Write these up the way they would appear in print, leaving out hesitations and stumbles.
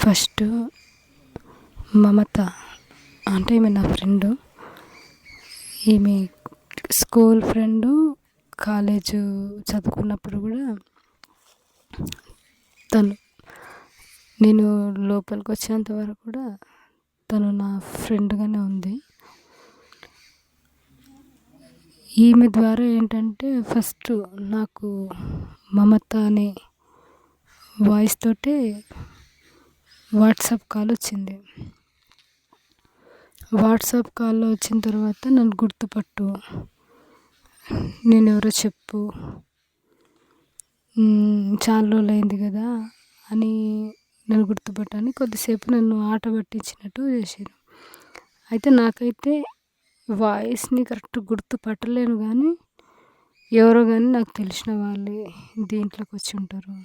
First మమత అంటే ఈమె నా ఫ్రెండు. ఈమె స్కూల్ ఫ్రెండు. కాలేజు చదువుకున్నప్పుడు కూడా తను నేను లోపలికి వచ్చేంత వరకు కూడా తను నా ఫ్రెండ్గానే ఉంది. ఈమె ద్వారా ఏంటంటే ఫస్ట్ నాకు మమత అనే వాయిస్ తోటే వాట్సాప్ కాల్ వచ్చింది. వాట్సాప్ కాల్లో వచ్చిన తర్వాత నన్ను గుర్తుపట్టు, నేనెవరో చెప్పు, చాలా రోజులైంది కదా అని నన్ను గుర్తుపట్టని కొద్దిసేపు నన్ను ఆట పట్టించినట్టు చేసారు. అయితే నాకైతే వాయిస్ని కరెక్ట్ గుర్తుపట్టలేను కానీ ఎవరో కానీ నాకు తెలిసిన వాళ్ళే దీంట్లోకి వచ్చి ఉంటారు,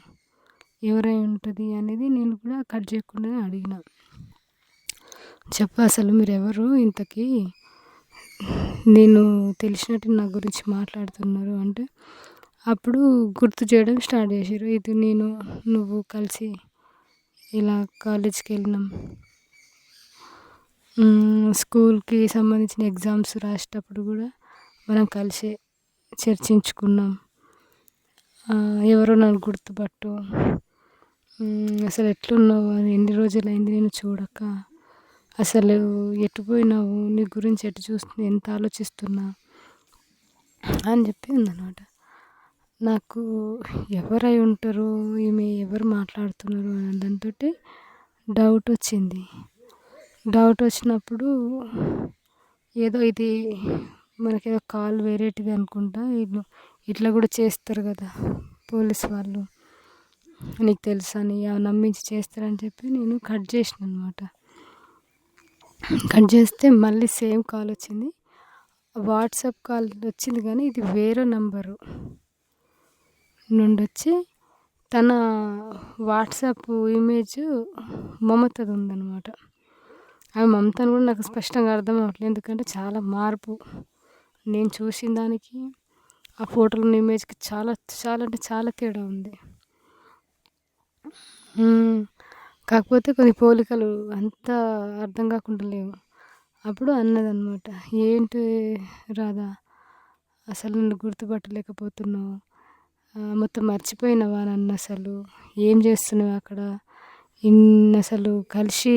ఎవరై ఉంటుంది అనేది నేను కూడా కట్ చేయకుండానే అడిగిన. చెప్పు అసలు మీరెవరు, ఇంతకీ నేను తెలిసినట్టు నా గురించి మాట్లాడుతున్నారు అంటే అప్పుడు గుర్తు చేయడం స్టార్ట్ చేసారు. ఇది నేను నువ్వు కలిసి ఇలా కాలేజ్కి వెళ్ళినాం, స్కూల్కి సంబంధించిన ఎగ్జామ్స్ రాసేటప్పుడు కూడా మనం కలిసే చర్చించుకున్నాం, ఎవరో నన్ను గుర్తుపట్టు, అసలు ఎట్లున్నావు అని ఎన్ని రోజులైంది నేను చూడక, అసలు ఎటు పోయినావు, నీ గురించి ఎటు చూస్తున్నా, ఎంత ఆలోచిస్తున్నా అని చెప్పి ఉందన్నమాట. నాకు ఎవరై ఉంటారు, ఈమె ఎవరు మాట్లాడుతున్నారు అనే దాంతో డౌట్ వచ్చింది. డౌట్ వచ్చినప్పుడు ఏదో ఇది మనకేదో కాల్ వేరేటిది అనుకుంటా, వీళ్ళు ఇట్లా కూడా చేస్తారు కదా పోలీస్ వాళ్ళు, నీకు తెలుసా అని నమ్మించి చేస్తారని చెప్పి నేను కట్ చేసిన అనమాట. కట్ చేస్తే మళ్ళీ సేమ్ కాల్ వచ్చింది. వాట్సాప్ కాల్ వచ్చింది కానీ ఇది వేరే నంబరు నుండి వచ్చి తన వాట్సాప్ ఇమేజ్ మమతది ఉందన్నమాట. ఆమె మమతను కూడా నాకు స్పష్టంగా అర్థం అవ్వట్లేదు, ఎందుకంటే చాలా మార్పు నేను చూసిన దానికి ఆ ఫోటోలో ఉన్న ఇమేజ్కి చాలా చాలా అంటే చాలా తేడా ఉంది. కాకపోతే కొన్ని పోలికలు అంత అర్థం కాకుండా లేవు. అప్పుడు అన్నదన్నమాట, ఏంటి రాధా అసలు నన్ను గుర్తుపట్టలేకపోతున్నావు, మొత్తం మర్చిపోయినావా నన్ను, అసలు ఏం చేస్తున్నావు అక్కడ, అసలు కలిసి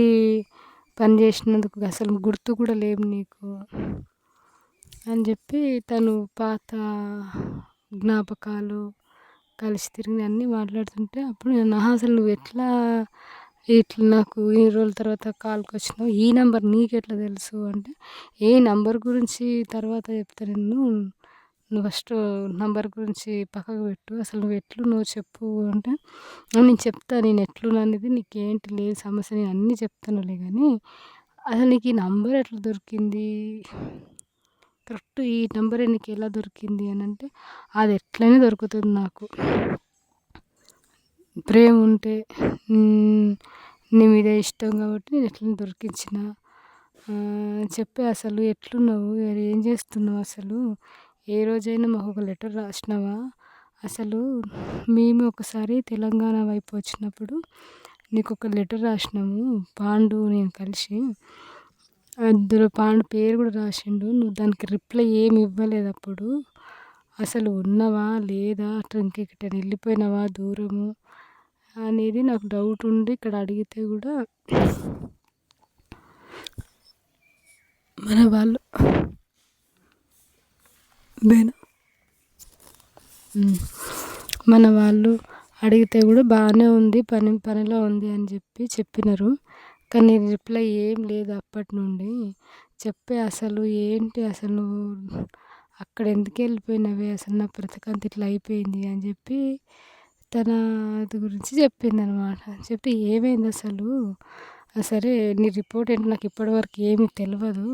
పని చేసినందుకు అసలు గుర్తు కూడా లేవు నీకు అని చెప్పి తను పాత జ్ఞాపకాలు కలిసి తిరిగి అన్నీ మాట్లాడుతుంటే అప్పుడు నేను అసలు నువ్వు ఎట్లా ఇట్లా నాకు ఈ రోజుల తర్వాత కాల్కి వచ్చినావు, ఈ నెంబర్ నీకు ఎట్లా తెలుసు అంటే, ఏ నంబర్ గురించి తర్వాత చెప్తా, నువ్వు ఫస్ట్ నంబర్ గురించి పక్కకు పెట్టు, అసలు నువ్వు చెప్పు అంటే నేను చెప్తా, నేను ఎట్లున్నా అనేది నీకేంటి లేదు సమస్య, నేను అన్నీ చెప్తానులే కానీ అసలు నీకు ఈ నంబర్ ఎట్లా దొరికింది, కరెక్ట్ ఈ నెంబరే నీకు ఎలా దొరికింది అని అంటే, అది ఎట్లయినా దొరుకుతుంది నాకు, ప్రేమ ఉంటే నీ మీద ఇష్టం కాబట్టి నేను ఎట్లయినా దొరికించిన చెప్పి, అసలు ఎట్లున్నావు, ఏం చేస్తున్నావు, అసలు ఏ రోజైనా మాకు ఒక లెటర్ రాసినావా, అసలు మేము ఒకసారి తెలంగాణ వైపు వచ్చినప్పుడు నీకు ఒక లెటర్ రాసినాము, పాండు నేను కలిసి, అందులో పాండు పేరు కూడా రాసిండు, నువ్వు దానికి రిప్లై ఏమి ఇవ్వలేదు అప్పుడు, అసలు ఉన్నావా లేదా, అట్లా ఇంకెక్కడికి వెళ్ళిపోయినావా దూరము అనేది నాకు డౌట్ ఉండి ఇక్కడ అడిగితే కూడా మన వాళ్ళు అడిగితే కూడా బాగానే ఉంది, పనిలో ఉంది అని చెప్పినారు. కానీ రిప్లై ఏం లేదు అప్పటి నుండి. చెప్పే అసలు ఏంటి, అసలు నువ్వు అక్కడ ఎందుకు వెళ్ళిపోయినవే, అసలు నా బ్రతకంత ఇట్లా అయిపోయింది అని చెప్పి తన అది గురించి చెప్పిందనమాట. చెప్తే ఏమైంది అసలు, సరే నీ రిపోర్ట్ ఏంటో నాకు ఇప్పటివరకు ఏమీ తెలియదు,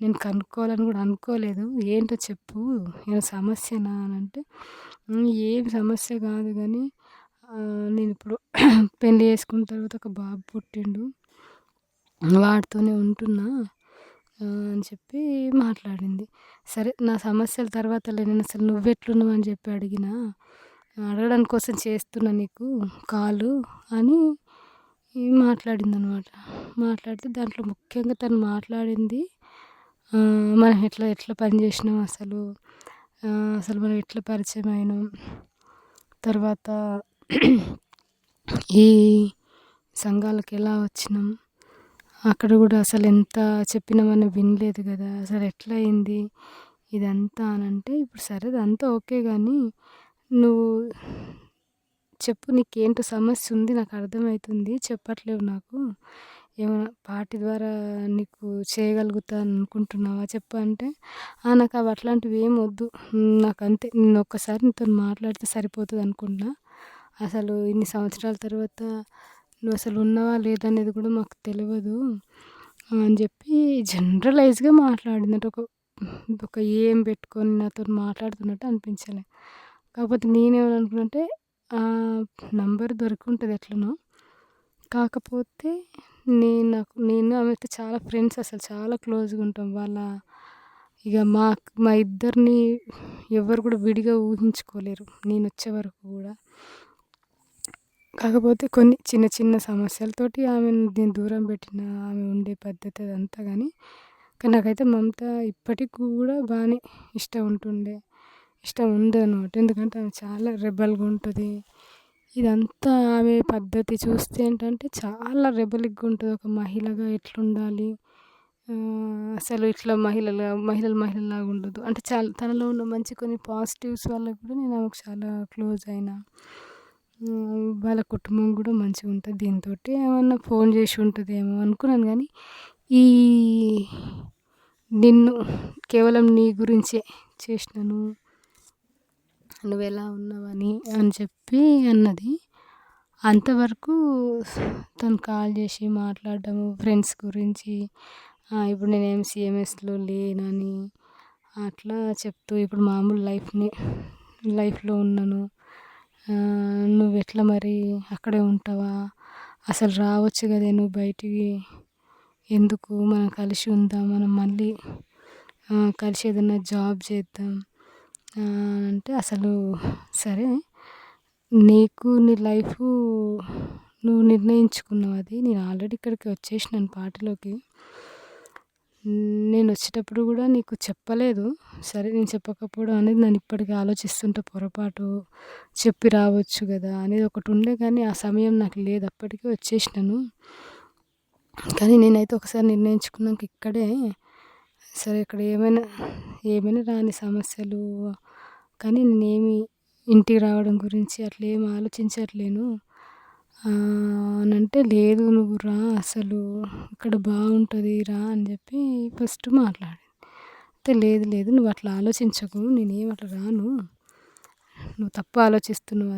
నేను కనుక్కోవాలని కూడా అనుకోలేదు, ఏంటో చెప్పు, ఏమైనా సమస్యనా అని అంటే, ఏం సమస్య కాదు కానీ నేను ఇప్పుడు పెళ్ళి చేసుకున్న తర్వాత ఒక బాబు పుట్టిండు, వాడితోనే ఉంటున్నా అని చెప్పి మాట్లాడింది. సరే నా సమస్యల తర్వాత నేను అసలు నువ్వెట్లున్నావు అని చెప్పి అడగడానికి కోసం చేస్తున్నా నీకు కాలు అని మాట్లాడిందనమాట. మాట్లాడితే దాంట్లో ముఖ్యంగా తను మాట్లాడింది మనం ఎట్లా ఎట్లా పని చేసినాం అసలు, అసలు మనం ఎట్లా పరిచయం అయినాం, తర్వాత ఈ సంఘాలకు ఎలా వచ్చినాం, అక్కడ కూడా అసలు ఎంత చెప్పినా మనం వినలేదు కదా, అసలు ఎట్లా అయింది ఇదంతా అనంటే, ఇప్పుడు సరే అదంతా ఓకే కానీ నువ్వు చెప్పు, నీకేంటో సమస్య ఉంది, నాకు అర్థమవుతుంది, చెప్పట్లేవు నాకు, ఏమైనా పార్టీ ద్వారా నీకు చేయగలుగుతాను అనుకుంటున్నావా చెప్పు అంటే, నాకు అవి అట్లాంటివి ఏం వద్దు, నాకు అంతే, నేను ఒక్కసారి నీతో మాట్లాడితే సరిపోతుంది అనుకుంటున్నా, అసలు ఇన్ని సంవత్సరాల తర్వాత నువ్వు అసలు ఉన్నావా లేదా అనేది కూడా మాకు తెలియదు అని చెప్పి జనరలైజ్గా మాట్లాడింది. అంటే ఒక ఒక ఏం పెట్టుకొని నాతో మాట్లాడుతున్నట్టు అనిపించలే. కాకపోతే నేనేమనుకున్నానంటే నంబర్ దొరికి ఉంటుంది ఎట్లనో, కాకపోతే నేను ఆమెతో చాలా ఫ్రెండ్స్, అసలు చాలా క్లోజ్గా ఉంటాం. ఇక మా ఇద్దరిని ఎవరు కూడా విడిగా ఊహించుకోలేరు నేను వచ్చే వరకు కూడా. కాకపోతే కొన్ని చిన్న చిన్న సమస్యలతోటి ఆమెను నేను దూరం పెట్టిన, ఆమె ఉండే పద్ధతి అదంతా కానీ నాకైతే మమత ఇప్పటికి కూడా బాగానే ఇష్టం ఉండదనమాట. ఎందుకంటే ఆమె చాలా రెబెల్గా ఉంటుంది. ఇదంతా ఆమె పద్ధతి చూస్తే ఏంటంటే చాలా రెబెలిక్గా ఉంటుంది. ఒక మహిళగా ఎట్లుండాలి, అసలు ఇట్లా మహిళలాగా ఉండదు. అంటే చాలా తనలో ఉన్న మంచి కొన్ని పాజిటివ్స్ వల్ల కూడా నేను ఆమెకు చాలా క్లోజ్ అయినా. వాళ్ళ కుటుంబం కూడా మంచిగా ఉంటుంది. దీంతోటి ఏమన్నా ఫోన్ చేసి ఉంటుందేమో అనుకున్నాను కానీ ఈ నిన్ను కేవలం నీ గురించే చేసినాను, నువ్వెలా ఉన్నావని అని చెప్పి అన్నది. అంతవరకు తను కాల్ చేసి మాట్లాడడము ఫ్రెండ్స్ గురించి, ఇప్పుడు నేను ఎంసీఎంఎస్లో లేనని అట్లా చెప్తూ, ఇప్పుడు మామూలు లైఫ్లో ఉన్నాను, నువ్వెట్లా మరి అక్కడే ఉంటావా, అసలు రావచ్చు కదే నువ్వు బయటికి, ఎందుకు మనం కలిసి ఉందాం, మనం మళ్ళీ కలిసి ఏదైనా జాబ్ చేద్దాం అంటే, అసలు సరే నీకు నీ లైఫ్ నువ్వు నిర్ణయించుకున్నావు, అది నేను ఆల్రెడీ ఇక్కడికి వచ్చేసినాను పార్టీలోకి, నేను వచ్చేటప్పుడు కూడా నీకు చెప్పలేదు. సరే నేను చెప్పకపోవడం అనేది నన్ను ఇప్పటికీ ఆలోచిస్తుంటే పొరపాటు, చెప్పి రావచ్చు కదా అనేది ఒకటి ఉండే కానీ ఆ సమయం నాకు లేదు, అప్పటికే వచ్చేసినాను. కానీ నేనైతే ఒకసారి నిర్ణయించుకున్నాక ఇక్కడే సరే, ఇక్కడ ఏమైనా రాని సమస్యలు, కానీ నేనేమి ఇంటికి రావడం గురించి అట్లా ఏమి ఆలోచించట్లేను అని అంటే, లేదు నువ్వు రా, అసలు ఇక్కడ బాగుంటుంది రా అని చెప్పి ఫస్ట్ మాట్లాడింది. అయితే లేదు నువ్వు అట్లా ఆలోచించకు, నేనేం అట్లా రాను, నువ్వు తప్పు ఆలోచిస్తున్నావు,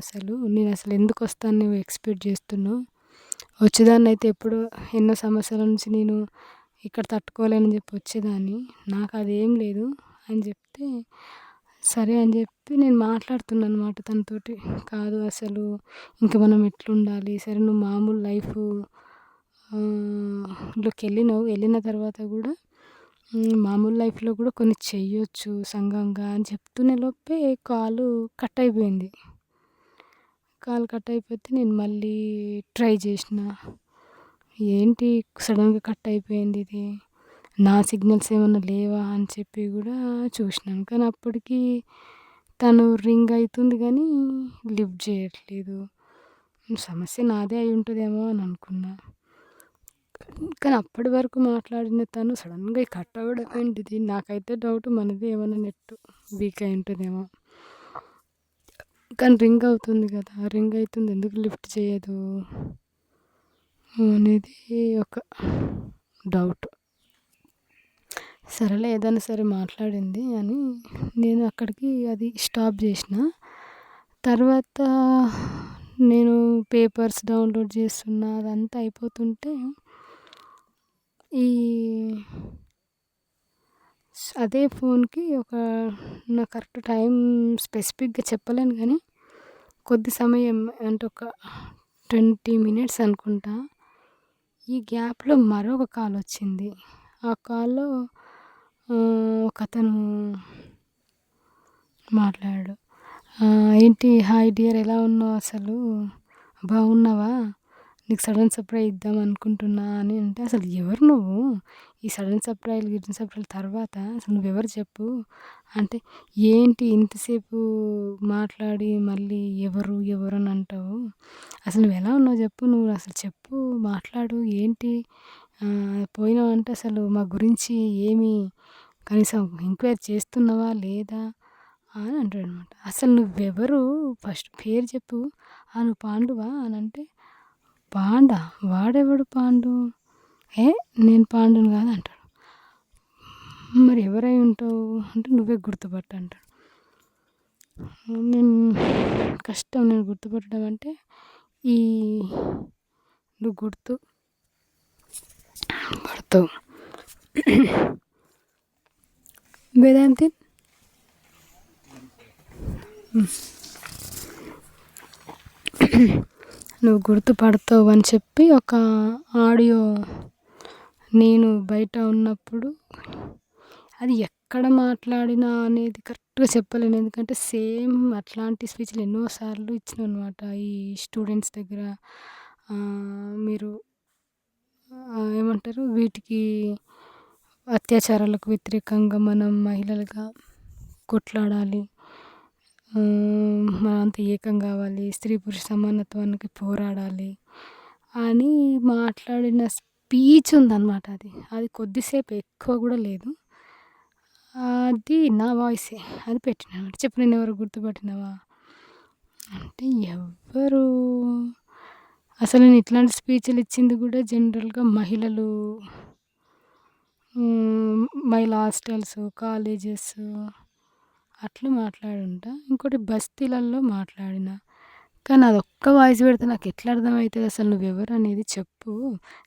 నేను అసలు ఎందుకు వస్తాను నువ్వు ఎక్స్పెక్ట్ చేస్తున్నావు, వచ్చేదాన్ని అయితే ఎన్నో సమస్యల నుంచి నేను ఇక్కడ తట్టుకోలేనని చెప్పి వచ్చేదాన్ని, నాకు అదేం లేదు అని చెప్తే, సరే అని చెప్పి నేను మాట్లాడుతున్నాను అనమాట తనతోటి. కాదు అసలు ఇంక మనం ఎట్లుండాలి, సరే నువ్వు మామూలు లోకి వెళ్ళిన తర్వాత కూడా మామూలు లైఫ్లో కూడా కొన్ని చెయ్యొచ్చు సంఘంగా అని చెప్తూనే లోపే కాల్ కట్ అయిపోయింది. కాల్ కట్ అయిపోతే నేను మళ్ళీ ట్రై చేసిన, ఏంటి సడన్గా కట్ అయిపోయింది ఇది, నా సిగ్నల్స్ ఏమన్నా లేవా అని చెప్పి కూడా చూసినాను. కానీ అప్పటికి తను రింగ్ అవుతుంది కానీ లిఫ్ట్ చేయట్లేదు. సమస్య నాదే అయి ఉంటుందేమో అని అనుకున్నా. కానీ అప్పటి వరకు మాట్లాడిన తను సడన్గా కట్ అవ్వడం ఏంటిది, నాకైతే డౌట్ మనది ఏమైనా నెట్ వీక్ అయి ఉంటుందేమో. కానీ రింగ్ అవుతుంది కదా, రింగ్ అవుతుంది ఎందుకు లిఫ్ట్ చేయదు అనేది ఒక డౌట్. సరేలే ఏదైనా సరే మాట్లాడింది అని నేను అక్కడికి అది స్టాప్ చేసిన. తర్వాత నేను పేపర్స్ డౌన్లోడ్ చేస్తున్నా, అదంతా అయిపోతుంటే అదే ఫోన్కి నా కరెక్ట్ టైం స్పెసిఫిక్గా చెప్పలేను కానీ కొద్ది సమయం అంటే ఒక 20 minutes అనుకుంటా, ఈ గ్యాప్లో మరొక కాల్ వచ్చింది. ఆ కాల్లో ఒకతను మాట్లాడాడు. ఏంటి హాయ్ డియర్, ఎలా ఉన్నావు, అసలు బాగున్నావా, నీకు సడన్ సర్ప్రైజ్ ఇద్దాం అనుకుంటున్నా అని అంటే, అసలు ఎవరు నువ్వు? ఈ సడన్ సర్ప్రైజ్‌లు, గిడన్ సర్ప్రైజ్‌ల తర్వాత అసలు నువ్వెవరు చెప్పు? అంటే, ఏంటి ఇంతసేపు మాట్లాడి మళ్ళీ ఎవరు, ఎవరు అని అంటావు? అసలు నువ్వెలా ఉన్నావో చెప్పు? నువ్వు అసలు చెప్పు, మాట్లాడు ఏంటి? పోయినావంటే అసలు మా గురించి ఏమి కనీసం ఎంక్వైరీ చేస్తున్నావా లేదా? అని అంటాడనమాట. అసలు నువ్వెవరు? ఫస్ట్ పేరు చెప్పు. నువ్వు పాండువా అనంటే, పాండా? వాడెవడు పాండు? ఏ నేను పాండుని కాదు అంటాడు. మరి ఎవరై ఉంటావు అంటే, నువ్వే గుర్తుపట్టు అంటాడు. నేను కష్టం నేను గుర్తుపట్టడం అంటే, ఈ నువ్వు గుర్తు పడతావు. వేదాంతి నువ్వు గుర్తుపడతావు అని చెప్పి ఒక ఆడియో నేను బయట ఉన్నప్పుడు అది ఎక్కడ మాట్లాడినా అనేది కరెక్ట్‌గా చెప్పలేను. ఎందుకంటే సేమ్ అట్లాంటి స్పీచ్‌లు ఎన్నో సార్లు ఇచ్చినాననమాట. ఈ స్టూడెంట్స్ దగ్గర మీరు ఏమంటారు వీటికి అత్యాచారాలకు వ్యతిరేకంగా మనం మహిళలుగా కొట్లాడాలి. మనమంతా ఏకం కావాలి. స్త్రీ పురుష సమానత్వానికి పోరాడాలి అని మాట్లాడిన స్పీచ్ ఉందనమాట అది. అది కొద్దిసేపు ఎక్కువ కూడా లేదు. అది నా వాయిసే. అది పెట్టినానమాట. చెప్పు నిన్నెవరో గుర్తుపట్టినావా? అంటే ఎవ్వరు? అసలు నేను ఇట్లాంటి స్పీచ్‌లు ఇచ్చింది కూడా జనరల్‌గా మహిళలు మహిళా హాస్టల్స్, కాలేజెస్ అట్లా మాట్లాడుంటా. ఇంకోటి బస్తీలల్లో మాట్లాడిన. కానీ అదొక్క వాయిస్ పెడితే నాకు ఎట్లా అర్థమవుతుంది? అసలు నువ్వెవరు అనేది చెప్పు.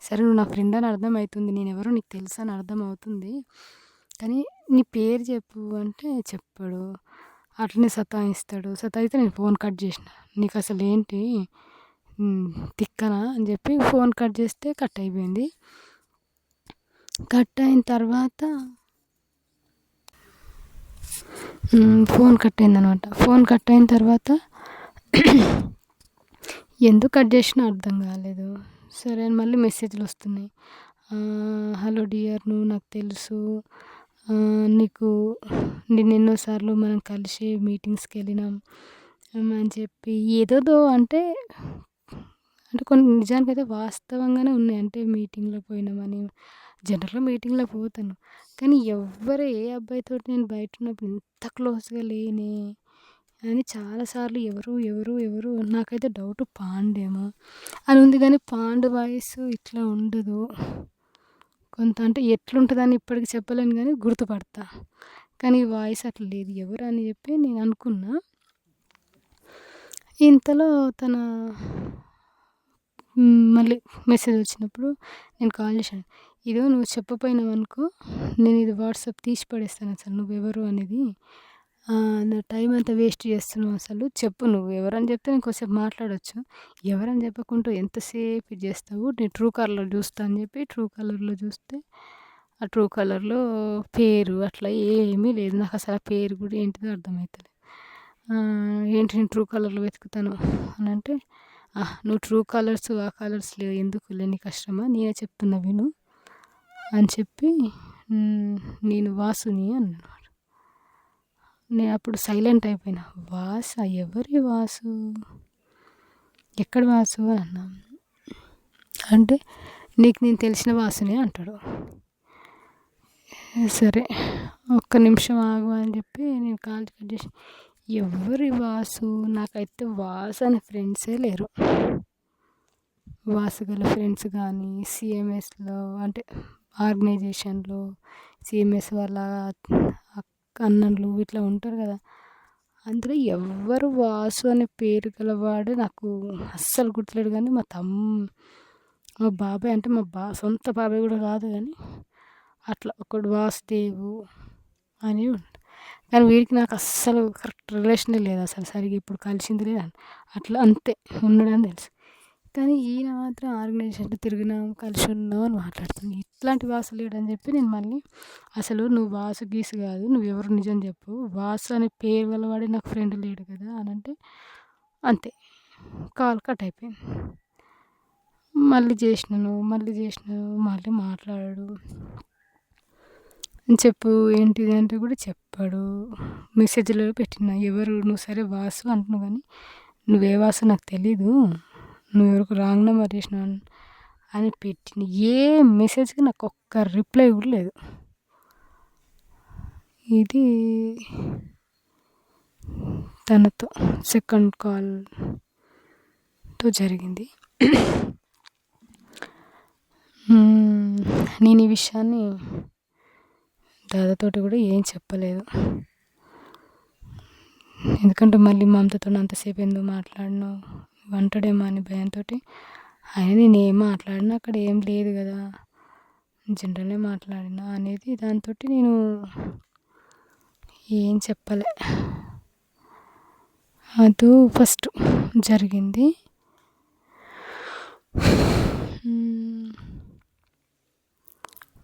సరే నువ్వు నా ఫ్రెండ్ అని అర్థమవుతుంది. నేనెవరో నీకు తెలుసు అని అర్థమవుతుంది. కానీ నీ పేరు చెప్పు అంటే చెప్పడు. అట్లనే సతాయిస్తాడు. సతాయిస్తే నేను ఫోన్ కట్ చేసిన. నీకు అసలు ఏంటి తిక్కనా అని చెప్పి ఫోన్ కట్ చేస్తే కట్ అయిపోయింది. కట్ అయిన తర్వాత ఫోన్ కట్ అయిందనమాట. ఫోన్ కట్ అయిన తర్వాత ఎందుకు కట్ చేసినా అర్థం కాలేదు. సరే అని మళ్ళీ మెసేజ్‌లు వస్తున్నాయి. హలో డియర్ నువ్వు నాకు తెలుసు. నీకు నేను ఎన్నోసార్లు మనం కలిసి మీటింగ్స్‌కి వెళ్ళినాం అని చెప్పి ఏదేదో అంటే కొన్ని నిజానికైతే వాస్తవంగానే ఉన్నాయి. అంటే మీటింగ్‌లో పోయినామని జనరల్‌గా మీటింగ్‌లో పోతాను. కానీ ఎవ్వరు ఏ అబ్బాయితోటి నేను బయట ఉన్నప్పుడు ఇంత క్లోజ్‌గా లేనే అని చాలా సార్లు ఎవరు నాకైతే డౌట్ పాండేమో అని ఉంది. కానీ పాండు వాయిస్ ఇట్లా ఉండదు. కొంత అంటే ఎట్లుంటదని ఇప్పటికి చెప్పలేను కానీ గుర్తుపడతా. కానీ ఈ వాయిస్ అట్లా లేదు. ఎవరు అని చెప్పి నేను అనుకున్నా. ఇంతలో తన మళ్ళీ మెసేజ్ వచ్చినప్పుడు నేను కాల్ చేశాను. ఇదిగో నువ్వు చెప్పపోయినావనుకో నేను ఇది వాట్సాప్ తీసి పడేస్తాను అసలు నువ్వెవరు అనేది. నా టైం అంతా వేస్ట్ చేస్తున్నావు అసలు. చెప్పు నువ్వు ఎవరని చెప్తే నేను కొద్దిసేపు మాట్లాడొచ్చు. ఎవరని చెప్పకుండా ఎంతసేపు ఇది చేస్తావు? నేను ట్రూ కాలర్‌లో చూస్తా అని చెప్పి ట్రూ కాలర్‌లో చూస్తే ఆ ట్రూ కాలర్‌లో పేరు అట్లా ఏమీ లేదు. నాకు అసలు ఆ పేరు కూడా ఏంటిదో అర్థమైతలేదు. ఏంటి నేను ట్రూ కాలర్‌లో వెతుకుతాను అని అంటే, నువ్వు ట్రూ కాలర్స్ ఆ కాలర్స్‌లో ఎందుకులే నీ కష్టమా నేనే చెప్తున్నా విను అని చెప్పి నేను వాసుని అన్నానమాట. నేను అప్పుడు సైలెంట్ అయిపోయినా. వాసా? ఎవరి వాసు? ఎక్కడ వాసు అని అన్నా. అంటే నీకు నేను తెలిసిన వాసునే అంటాడు. సరే ఒక్క నిమిషం ఆగు అని చెప్పి నేను కాల్ కట్ చేసి ఎవరి వాసు? నాకైతే వాసు అనే ఫ్రెండ్సే లేరు. వాసు గల ఫ్రెండ్స్ కానీ సిఎంఎస్లో అంటే ఆర్గనైజేషన్లో సిఎంఎస్ వాళ్ళ అన్నలు ఇట్లా ఉంటారు కదా, అందులో ఎవ్వరు వాసు అనే పేరు గలవాడు నాకు అస్సలు గుర్తులేడు. కానీ మా బాబాయ్ అంటే మా సొంత బాబాయ్ కూడా కాదు కానీ అట్లా ఒకడు వాసుదేవు అని ఉన్నాడు. కానీ వీడికి నాకు అస్సలు కరెక్ట్ రిలేషనే లేదు. అసలు సరిగ్గా ఇప్పుడు కలిసింది లేదు. అట్లా అంతే ఉన్నాడని తెలుసు. కానీ ఈయన మాత్రం ఆర్గనైజేషన్లో తిరిగినాం కలిసి ఉన్నాం అని మాట్లాడుతుంది. ఇట్లాంటి వాసు లేడని చెప్పి నేను మళ్ళీ అసలు నువ్వు వాసు గీసు కాదు, నువ్వెవరు నిజం చెప్పు. వాసు అనే పేరు గలవాడే నాకు ఫ్రెండ్ లేడు కదా అని అంటే అంతే కాల్ కట్ అయిపోయింది. మళ్ళీ చేసినాను మళ్ళీ మాట్లాడాడు. చెప్పు ఏంటిది అంటే కూడా చెప్పాడు. మెసేజ్‌లో పెట్టిన ఎవరు నువ్వు సరే వాసు అంటున్నావు కానీ నువ్వే వాసో నాకు తెలీదు. నువ్వెవరికో రాంగ్ నంబర్ చేసినావు అని పెట్టిన. ఏ మెసేజ్‌కి నాకు ఒక్క రిప్లై కూడా లేదు. ఇది తనతో సెకండ్ కాల్‌తో జరిగింది. నేను ఈ విషయాన్ని దాదాతోటి కూడా ఏం చెప్పలేదు. ఎందుకంటే మళ్ళీ మా అమ్మతో అంతసేపు ఎందుకు మాట్లాడినావు అంటాడేమో అని భయంతోటి. అయినా నేనేం మాట్లాడినా అక్కడ ఏం లేదు కదా, జనరల్‌గా మాట్లాడినా అనేది దాంతోటి నేను ఏం చెప్పలే. అది ఫస్ట్ జరిగింది.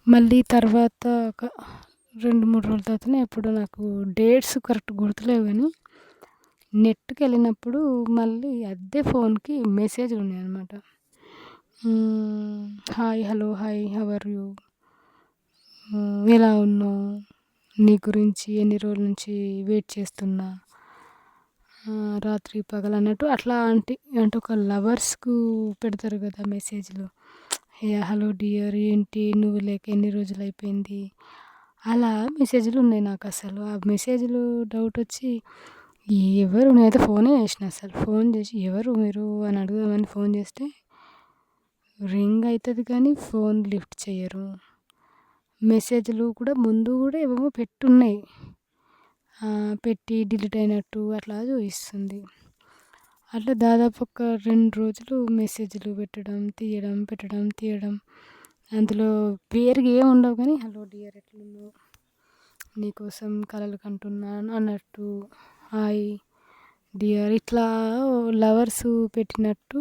మళ్ళీ తర్వాత ఒక 2-3 రోజుల తర్వాతనే ఎప్పుడో నాకు డేట్స్ కరెక్ట్ గుర్తులేవు కానీ నెట్‌కెళ్ళినప్పుడు మళ్ళీ అదే ఫోన్‌కి మెసేజ్‌లు ఉన్నాయన్నమాట. Hi, hello, hi, how are you, ఎలా ఉన్నావు, నీ గురించి ఎన్ని రోజుల నుంచి వెయిట్ చేస్తున్నా, రాత్రి పగలు అన్నట్టు అట్లా అంటే ఒక లవర్స్‌కు పెడతారు కదా మెసేజ్‌లు. హలో డియర్ ఏంటి నువ్వు లేక ఎన్ని రోజులు అయిపోయింది, అలా మెసేజ్‌లు ఉన్నాయి నాకు. అసలు ఆ మెసేజ్‌లు డౌట్ వచ్చి ఎవరు, నేనైతే ఫోనే చేసిన. అసలు ఫోన్ చేసి ఎవరు మీరు అని అడుగుదామని ఫోన్ చేస్తే రింగ్ అవుతుంది కానీ ఫోన్ లిఫ్ట్ చేయరు. మెసేజ్‌లు కూడా ముందు కూడా ఏవేమో పెట్టున్నాయి, పెట్టి డిలీట్ అయినట్టు అట్లా చూపిస్తుంది. అట్లా దాదాపు ఒక 2 రోజులు మెసేజ్‌లు పెట్టడం, తీయడం, పెట్టడం, తీయడం. అందులో పేరుగా ఏమి ఉండవు కానీ హలో డియర్ ఎట్లున్నావు, నీకోసం కలలు కంటున్నాను అన్నట్టు, హాయ్ డియర్ ఇట్లా లవర్స్ పెట్టినట్టు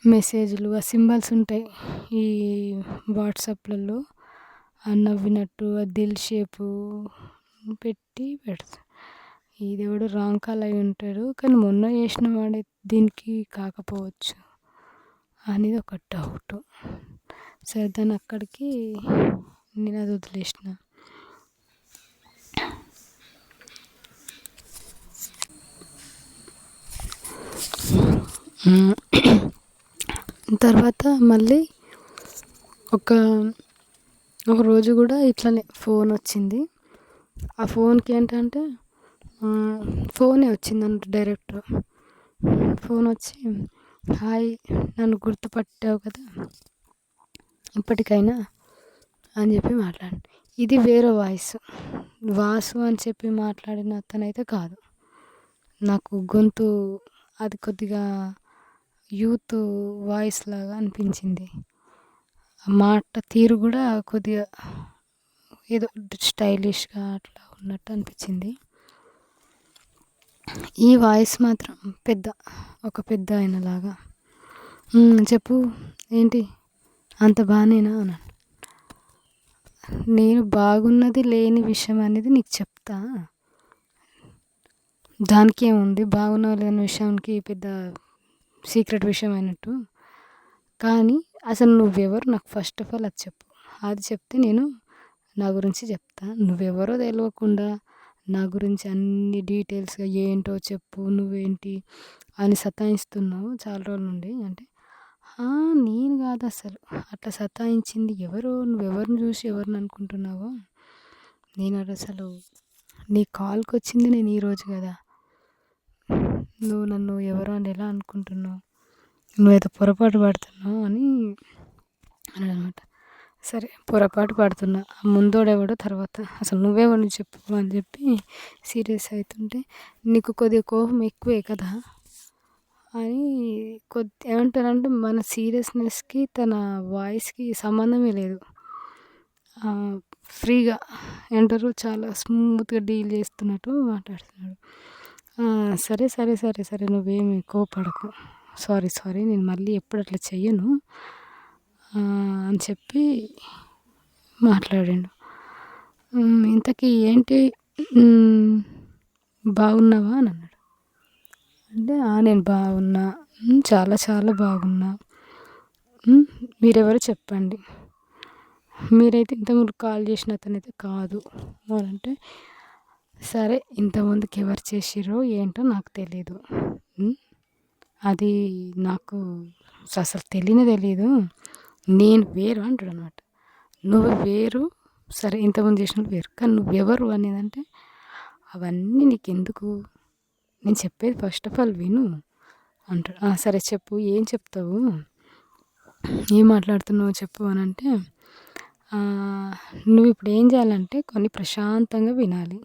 మెసేజ్‌లు, ఆ సింబల్స్ ఉంటాయి ఈ వాట్సాప్‌లలో, నవ్వినట్టు ఆ దిల్ షేపు పెట్టి పెడతారు. ఇదెవడో రాంగ్ కాల్ అయి ఉంటాడు కానీ మొన్న చేసిన వాడే దీనికి కాకపోవచ్చు అనేది ఒక డౌటు. సరే దాన్ని అక్కడికి నేను అది వదిలేసిన. తర్వాత మళ్ళీ ఒక రోజు కూడా ఇట్లనే ఫోన్ వచ్చింది. ఆ ఫోన్కి ఏంటంటే ఫోనే వచ్చిందంట డైరెక్ట్. ఫోన్ వచ్చి హాయ్ నన్ను గుర్తుపట్టావు కదా ఇప్పటికైనా అని చెప్పి మాట్లాడి. ఇది వేరే వాయిస్, వాసు అని చెప్పి మాట్లాడిన అతనైతే కాదు. నాకు గొంతు అది కొద్దిగా యూత్ వాయిస్ లాగా అనిపించింది. మాట తీరు కూడా కొద్దిగా ఏదో స్టైలిష్గా అట్లా ఉన్నట్టు అనిపించింది. ఈ వాయిస్ మాత్రం ఒక పెద్ద ఆయనలాగా. చెప్పు ఏంటి అంత బాగానేనా అన్నాను. నేను బాగున్నది లేని విషయం అనేది నీకు చెప్తా, దానికి ఏముంది బాగున్నా లేని విషయానికి పెద్ద సీక్రెట్ విషయం అయినట్టు. కానీ అసలు నువ్వెవరు నాకు ఫస్ట్ ఆఫ్ ఆల్ అది చెప్పు, అది చెప్తే నేను నా గురించి చెప్తా. నువ్వెవరో తెలియకుండా నా గురించి అన్ని డీటెయిల్స్గా ఏంటో చెప్పు, నువ్వేంటి అని సతాయిస్తున్నావు చాలా రోజుల నుండి అంటే, నేను కాదు అసలు అట్లా సతాయించింది ఎవరో, నువ్వెవరిని చూసి ఎవరిని అనుకుంటున్నావో. నేను అసలు నీ కాల్కి వచ్చింది నేను ఈరోజు కదా, నువ్వు నన్ను ఎవరో అని ఎలా అనుకుంటున్నావు, నువ్వేదో పొరపాటు పడుతున్నావు అని అన్నాడనమాట. సరే పొరపాటు పడుతున్నా, ముందోడెవడో తర్వాత అసలు నువ్వెవరిని చెప్పు అని చెప్పి సీరియస్ అవుతుంటే, నీకు కొద్దిగా కోపం ఎక్కువే కదా అని ఏమంటారంటే మన సీరియస్నెస్కి తన వాయిస్కి సంబంధమే లేదు. ఫ్రీగా ఏమంటారు చాలా స్మూత్గా డీల్ చేస్తున్నట్టు మాట్లాడుతున్నాడు. సరే సరే సరే సరే నువ్వేమి కోపడకు, సారీ నేను మళ్ళీ ఎప్పుడు అట్లా చెయ్యను అని చెప్పి మాట్లాడాడు. ఇంతకీ ఏంటి బాగున్నావా అని అన్నాడు. అంటే నేను బాగున్నా. చాలా చాలా బాగున్నా. మీరెవరో చెప్పండి. మీరైతే ఇంతకుముందు కాల్ చేసిన అతనైతే కాదు అనంటే, సరే ఇంతకుముందుకు ఎవరు చేసిర్రో ఏంటో నాకు తెలీదు. అది నాకు అసలు తెలియనే తెలీదు. నేను వేరు అంటాడనమాట. నువ్వు వేరు, సరే ఇంతకుముందు చేసినోళ్ళు వేరు. కానీ నువ్వెవరు అనేదంటే, అవన్నీ నీకెందుకు? నేను చెప్పేది ఫస్ట్ ఆఫ్ ఆల్ విను అంటాడు. సరే చెప్పు, ఏం చెప్తావు? ఏం మాట్లాడుతున్నావు చెప్పు అనంటే, నువ్వు ఇప్పుడు ఏం చేయాలంటే కొన్ని ప్రశాంతంగా వినాలి.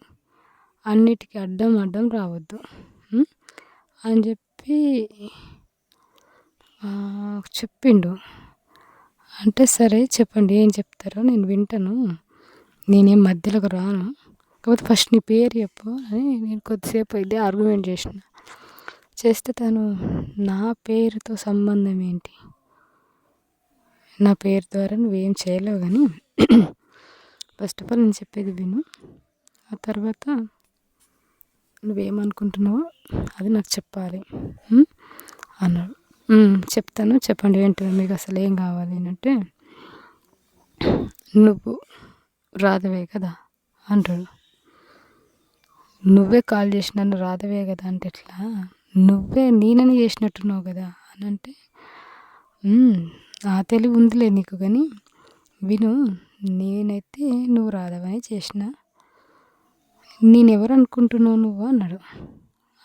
అన్నిటికి అడ్డం అడ్డం రావద్దు అని చెప్పి చెప్పిండు. అంటే సరే చెప్పండి ఏం చెప్తారో నేను వింటాను. నేనేం మధ్యలోకి రాను. కాకపోతే ఫస్ట్ నీ పేరు చెప్పు అని నేను కొద్దిసేపు ఇదే ఆర్గ్యుమెంట్ చేస్తే తను నా పేరుతో సంబంధం ఏంటి? నా పేరు ద్వారా నువ్వేం చేయలేవు కానీ ఫస్ట్ ఆఫ్ ఆల్ నేను చెప్పేది విను. ఆ తర్వాత నువ్వేమనుకుంటున్నావో అది నాకు చెప్పాలి అన్నాడు. చెప్తాను, చెప్పండి ఏంటి మీకు అసలు ఏం కావాలి అంటే, నువ్వు రాధవే కదా అంటాడు. నువ్వే కాల్ చేసి నన్ను రాధవే కదా అంటే ఎట్లా? నువ్వే నేనని చేసినట్టున్నావు కదా అని అంటే, ఆ తెలివి ఉందిలే నీకు కానీ విను, నేనైతే నువ్వు రాధవని చేసిన. నేనెవరు అనుకుంటున్నావు నువ్వు అన్నాడు.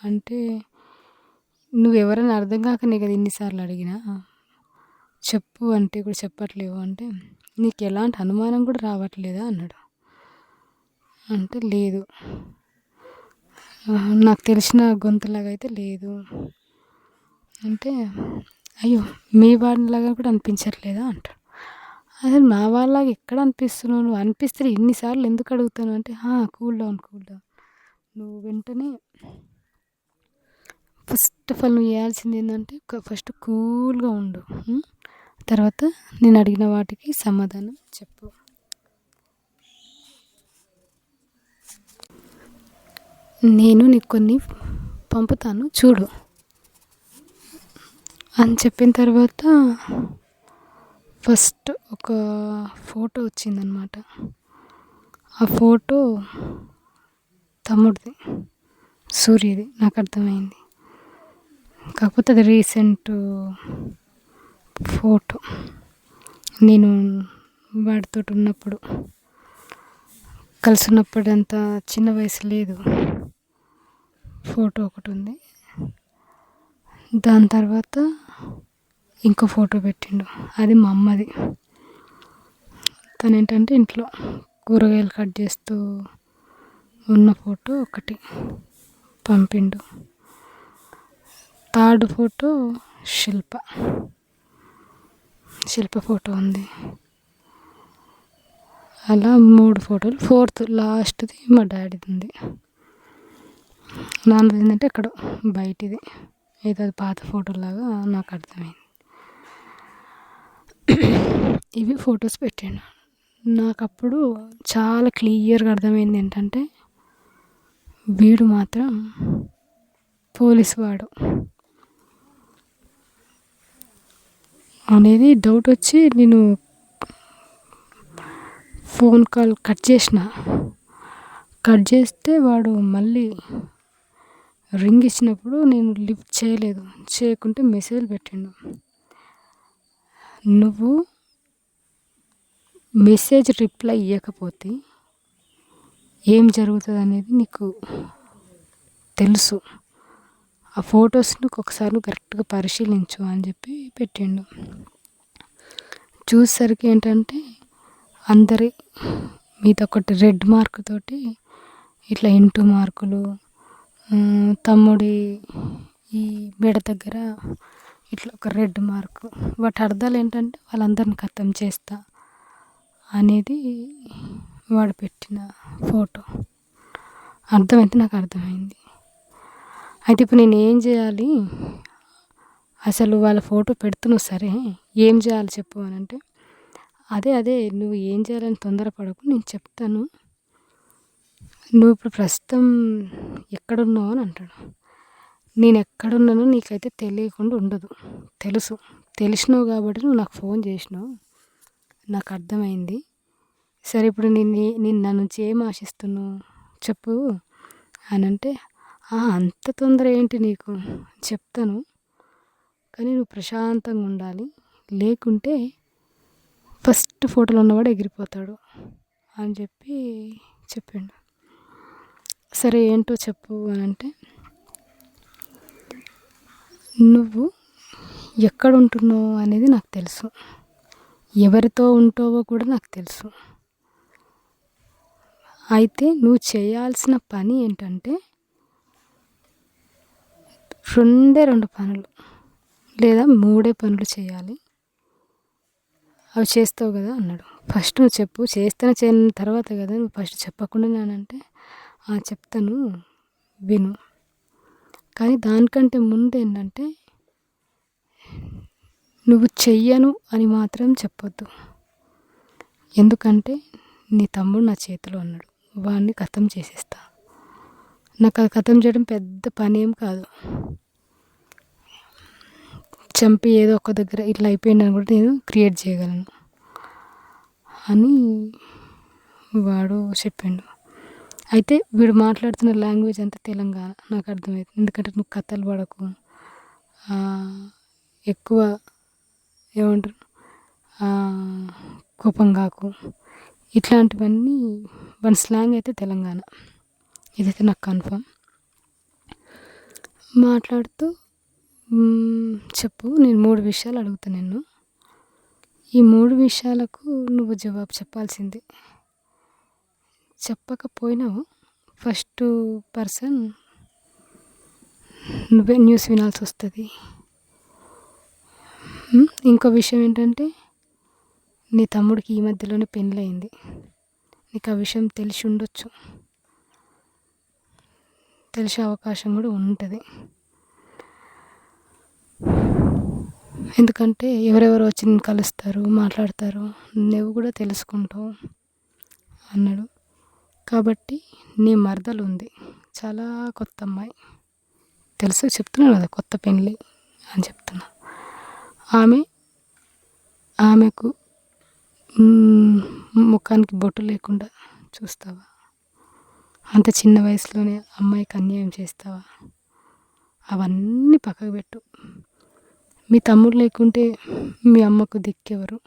అంటే నువ్వెవరని అర్థం కాకనే కదా ఇన్నిసార్లు అడిగినా, చెప్పు అంటే కూడా చెప్పట్లేవు అంటే, నీకు ఎలాంటి అనుమానం కూడా రావట్లేదా అన్నాడు. అంటే లేదు, నాకు తెలిసిన గొంతులాగా అయితే లేదు అంటే, అయ్యో మీ వాళ్ళలాగా కూడా అనిపించట్లేదా అంటాడు. అసలు మా వాళ్ళలాగా ఎక్కడ అనిపిస్తున్నావు? నువ్వు అనిపిస్తే ఇన్నిసార్లు ఎందుకు అడుగుతాను అంటే, కూల్ డౌన్ నువ్వు వెంటనే ఫస్ట్ ఆఫ్ ఆల్ నువ్వు చేయాల్సింది ఏంటంటే ఫస్ట్ కూల్గా ఉండు. తర్వాత నేను అడిగిన వాటికి సమాధానం చెప్పు. నేను నీకు కొన్ని పంపుతాను చూడు అని చెప్పిన తర్వాత ఫస్ట్ ఒక ఫోటో వచ్చిందనమాట. ఆ ఫోటో తమ్ముడిది, సూర్యది. నాకు అర్థమైంది. కాకపోతే అది రీసెంట్ ఫోటో. నేను వాడితో ఉన్నప్పుడు కలిసి ఉన్నప్పుడు అంత చిన్న వయసు లేదు. ఫోటో ఒకటి ఉంది. దాని తర్వాత ఇంకో ఫోటో పెట్టిండు, అది మా అమ్మది. తను ఏంటంటే ఇంట్లో కూరగాయలు కట్ చేస్తూ ఉన్న ఫోటో ఒకటి పంపిండు. థర్డ్ ఫోటో శిల్ప ఫోటో ఉంది. అలా 3 ఫోటోలు. ఫోర్త్ లాస్ట్ది మా డాడీది ఉంది. నాన్నది ఏంటంటే ఎక్కడో బయటిది, ఏదో అది పాత ఫోటోలాగా నాకు అర్థమైంది. ఇవి ఫొటోస్ పెట్టాను. నాకు అప్పుడు చాలా క్లియర్గా అర్థమైంది ఏంటంటే, వీడు మాత్రం పోలీసు వాడు అనేది డౌట్ వచ్చి నేను ఫోన్ కాల్ కట్ చేస్తే వాడు మళ్ళీ రింగ్ ఇచ్చినప్పుడు నేను లిఫ్ట్ చేయకుంటే మెసేజ్ పెట్టిండు. నువ్వు మెసేజ్ రిప్లై ఇవ్వకపోతే ఏం జరుగుతుంది అనేది నీకు తెలుసు. ఆ ఫొటోస్ని ఒకసారి కరెక్ట్గా పరిశీలించు అని చెప్పి పెట్టిండు. చూసేసరికి ఏంటంటే అందరి మీద ఒకటి రెడ్ మార్క్ తోటి ఇట్లా ఇంటూ మార్కులు, తమ్ముడి ఈ మెడ దగ్గర ఇట్లా ఒక రెడ్ మార్కు. వాటి అర్థాలు ఏంటంటే వాళ్ళందరిని ఖతం చేస్తా అనేది వాడు పెట్టిన ఫోటో. అర్థమైతే నాకు అర్థమైంది. అయితే ఇప్పుడు నేను ఏం చేయాలి? అసలు వాళ్ళ ఫోటో పెడుతున్నావు సరే, ఏం చేయాలి చెప్పు అని అంటే, అదే నువ్వు ఏం చేయాలని తొందరపడకు, నేను చెప్తాను. నువ్వు ఇప్పుడు ప్రస్తుతం ఎక్కడున్నావు అని అంటాడు. నేనెక్కడున్నానో నీకైతే తెలియకుండా ఉండదు. తెలుసు. తెలిసినావు కాబట్టి నువ్వు నాకు ఫోన్ చేసినావు. నాకర్థమైంది. సరే ఇప్పుడు నేను నా నుంచి ఏం ఆశిస్తున్నావు చెప్పు అనంటే, అంత తొందర ఏంటి నీకు? చెప్తాను. కానీ నువ్వు ప్రశాంతంగా ఉండాలి. లేకుంటే ఫస్ట్ ఫోటోలో ఉన్నవాడు ఎగిరిపోతాడు అని చెప్పిండు. సరే ఏంటో చెప్పు అనంటే, నువ్వు ఎక్కడ ఉంటున్నావు అనేది నాకు తెలుసు. ఎవరితో ఉంటావో కూడా నాకు తెలుసు. అయితే నువ్వు చేయాల్సిన పని ఏంటంటే, 2 పనులు లేదా 3 పనులు చేయాలి. అవి చేస్తావు కదా అన్నాడు. ఫస్ట్ నువ్వు చెప్పు. చేస్తాను చేయని తర్వాత కదా, నువ్వు ఫస్ట్ చెప్పకుండా నేనంటే, చెప్తాను విను. కానీ దానికంటే ముందు ఏంటంటే, నువ్వు చెయ్యను అని మాత్రం చెప్పొద్దు. ఎందుకంటే నీ తమ్ముడు నా చేతిలో ఉన్నాడు. వాడిని ఖతం చేసేస్తా. నాకు అది ఖతం చేయడం పెద్ద పని ఏం కాదు. చంపి ఏదో ఒక దగ్గర ఇట్లా అయిపోయిందని కూడా నేను క్రియేట్ చేయగలను అని వాడు చెప్పిండు. అయితే వీడు మాట్లాడుతున్న లాంగ్వేజ్ అంతా తెలంగాణ. నాకు అర్థమవుతుంది. ఎందుకంటే నువ్వు కథలు పడకు, ఎక్కువ ఏమంటారు కోపం కాకు, ఇట్లాంటివన్నీ వన్ స్లాంగ్ అయితే తెలంగాణ. ఇదైతే నాకు కన్ఫర్మ్. మాట్లాడుతూ చెప్పు, నేను 3 విషయాలు అడుగుతా నిన్ను. ఈ 3 విషయాలకు నువ్వు జవాబు చెప్పాల్సిందే. చెప్పకపోయినావు ఫస్ట్ పర్సన్ నువ్వే న్యూస్ వినాల్సి వస్తుంది. ఇంకో విషయం ఏంటంటే, నీ తమ్ముడికి ఈ మధ్యలోనే పెళ్ళయింది. నీకు ఆ విషయం తెలిసి ఉండొచ్చు. తెలిసే అవకాశం కూడా ఉంటుంది. ఎందుకంటే ఎవరెవరు వచ్చి నేను కలుస్తారు, మాట్లాడతారు, నువ్వు కూడా తెలుసుకుంటావు అన్నాడు. కాబట్టి నీ మరదలు ఉంది, చాలా కొత్త అమ్మాయి, తెలుసు చెప్తున్నాను కదా, కొత్త పెళ్ళి అని చెప్తున్నా. ఆమెకు ముఖానికి బొట్టు లేకుండా చూస్తావా? అంత చిన్న వయసులోనే అమ్మాయికి అన్యాయం చేస్తావా? అవన్నీ పక్కకు పెట్టు. మీ తమ్ముడు లేకుంటే మీ అమ్మకు దిక్కెవరు?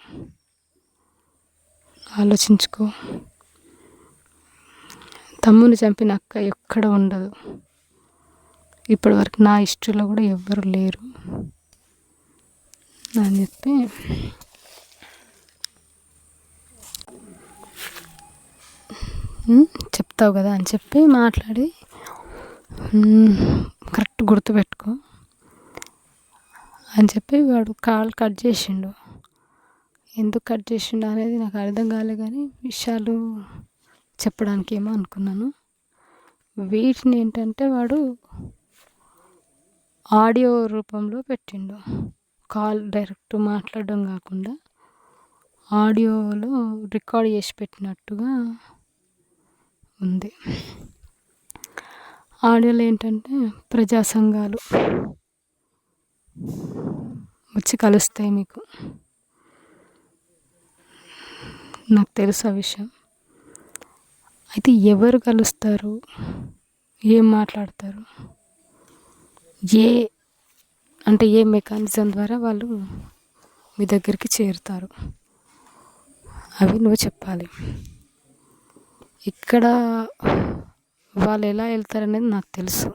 ఆలోచించుకో. తమ్ముని చంపిన అక్క ఎక్కడ ఉండదు. ఇప్పటివరకు నా హిస్టరీలో కూడా ఎవ్వరు లేరు అని చెప్పి చెప్తావు కదా అని చెప్పి మాట్లాడి, కరెక్ట్ గుర్తుపెట్టుకో అని చెప్పి వాడు కాల్ కట్ చేసిండు. ఎందుకు కట్ చేసిండు అనేది నాకు అర్థం కాలే, కానీ విషయాలు చెప్పడానికి ఏమో అనుకున్నాను. వీటిని ఏంటంటే వాడు ఆడియో రూపంలో పెట్టిండు. కాల్ డైరెక్ట్ మాట్లాడడం కాకుండా ఆడియోలో రికార్డ్ చేసి పెట్టినట్టుగా ఉంది. ఆడియోలో ఏంటంటే, ప్రజా సంఘాలు వచ్చి కలుస్తాయి మీకు. నాకు తెలుసు ఆ విషయం. అయితే ఎవరు కలుస్తారు, ఏం మాట్లాడతారు, ఏ మెకానిజం ద్వారా వాళ్ళు మీ దగ్గరికి చేరుతారు, అవి నువ్వు చెప్పాలి. ఇక్కడ వాళ్ళు ఎలా వెళ్తారనేది నాకు తెలుసు,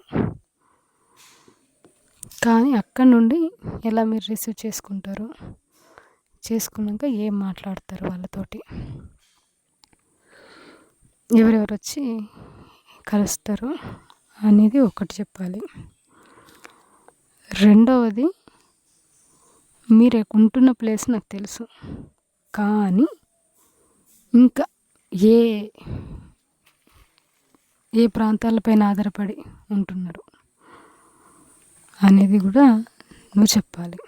కానీ అక్కడ నుండి ఎలా మీరు రిసీవ్ చేసుకున్నాక ఏం మాట్లాడతారు వాళ్ళతోటి, ఎవరెవరు వచ్చి కలుస్తారు అనేది ఒకటి చెప్పాలి. రెండవది, మీరు ఉంటున్న ప్లేస్ నాకు తెలుసు, కానీ ఇంకా ఏ ప్రాంతాలపైన ఆధారపడి ఉంటున్నారు అనేది కూడా నువ్వు చెప్పాలి.